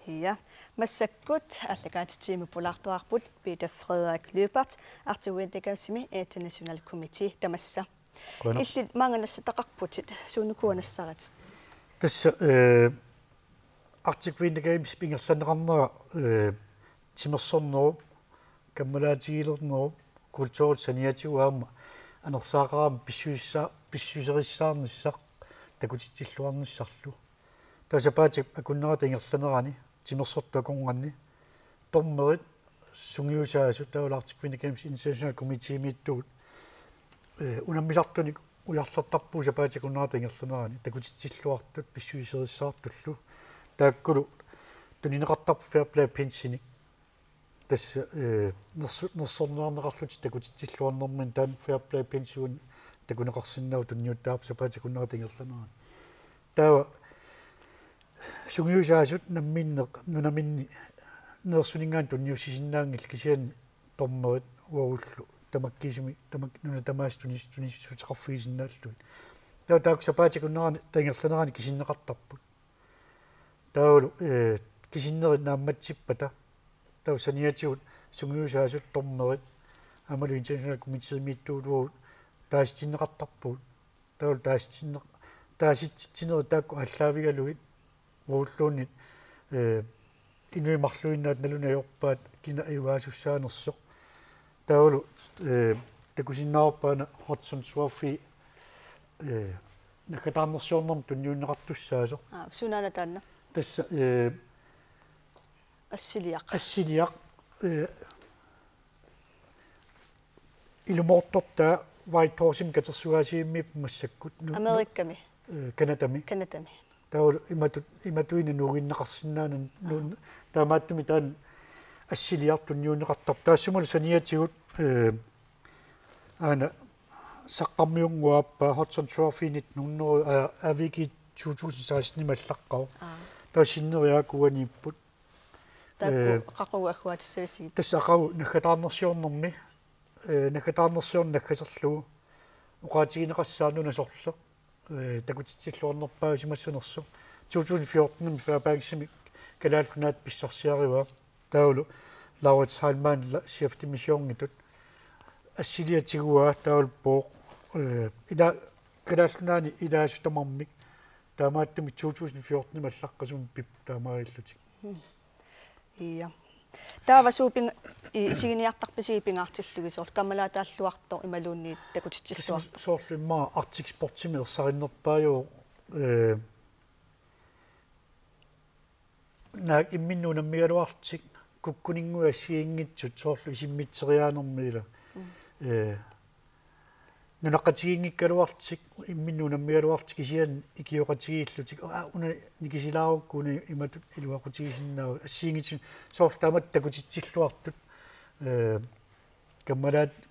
Ja, massakut allakaatitiimi pulartuarput Peter Frederik Løbert artuintekamsimi International Committee tamassa. Illit mangannassataqarputit suunukuanassarat. Tässä artikviintekaimis pingersaneqarnera timersornero kammalaatigilernerop kultuurit saniatiuaama anersaaqaraam pissuiserissaarnissaq takutitsilluarnissarlu tasapaatik akunnerata ingersanerani timersortuakonganni tormerit sungiusaasut taulartikviintekaimis International Committee miittugut unammisartunik ujarlartarpuu sapaatikunnerata ingersanerani takutitsilluartut pissuiserissaartullu taakkulu tunineqartarpu fair play pensioni tässä nersornerarneqarlut takutitsilluarnermin taan fair play pensioni takuneqarsinnau tunniuttaarpu sapaatikunnerata ingersanerani taawa sungiusaasut nunaminni neersuningaan tunniussisinnaangil kisiani tormerit uagullu tamakkiisimi nuna tamaastunissutaqarfigisinnaallun taak sapaatikunnerani taingersanerani kisinneqartarput taulu kisinnerit naammatsippata tau saniatigut sungiusaasut tormerit amalu International Committee miittuulugut taasitsinneqartarpuut taulu taasitsitsineri taakku allaavigaluit uulluunit inuimarluinnaat nalunajorpaat kina iuaasussaanersoq taulu takusinnaarpaana Hudson Swaffi nakataarnersiornerm tunniunneqartussaasoq Sunana taanna. tässä assiliaq ilumortortaa Whitehorsim katersugaasiimmiip massakkut Amerikkami. Kanadami taulu imatuina nuuginneqarsinnaanan taamaattumi taan assiliartunniunneqartarp taassumulu saniatigut aana saqqarmiunguappaa Hudson Trophy-nit nunneru aviki 2016 mallaqqau taassinneriaakuaniipput Taakku qaquagguatissuusigit tässä aqagu naggataarnersiornermi naggataarnersiornakkaserlugu uqaatigineqassaanuuna sorleq takutitsilluarnerpaa simassanersoq 2014 faapaangsimi kalaallunaat pissarsiarivaa taulu Laurits Heilmann chefdimissiongitut assiliatiguaa taul pooq ila kalaallunaani ilaasutamarmik taamaattumi 2014 mallaqqasum pip taamaarillutik Ja. Taava suuping siginiartarpisiipingaartillugisoort kamalaataalluartor imaluunni takutitsilluar soorlumaa artiksportimilersarinerpaajoo naak imminnuunammigaluartik kukkuninngua siingitsut soorlu isimmitseriaanermiila nunaqatigiingikkaluartik imminnuunammigaluartik isian ikioqatigillutik una nikisilaarukkuuna imatut iluaqutigisinnaau assiingitsun soortaamat takutitsilluartut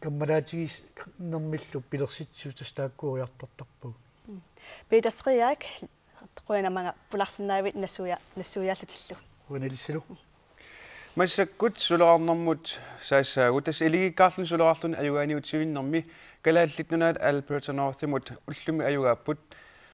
kammalaatigiis nermillu pilersitsisutas taakkuuriartartarpuu Peter Frederik qoinamanga pularsinnaavit nassuiaallutillu uanalissalu Massakkut sulearnermut saassaagut tas iligikkaarlun sulearlun ajugaaniutsivinnermi kalaalliknunaat Alberta Northimut ullumi ajugaapput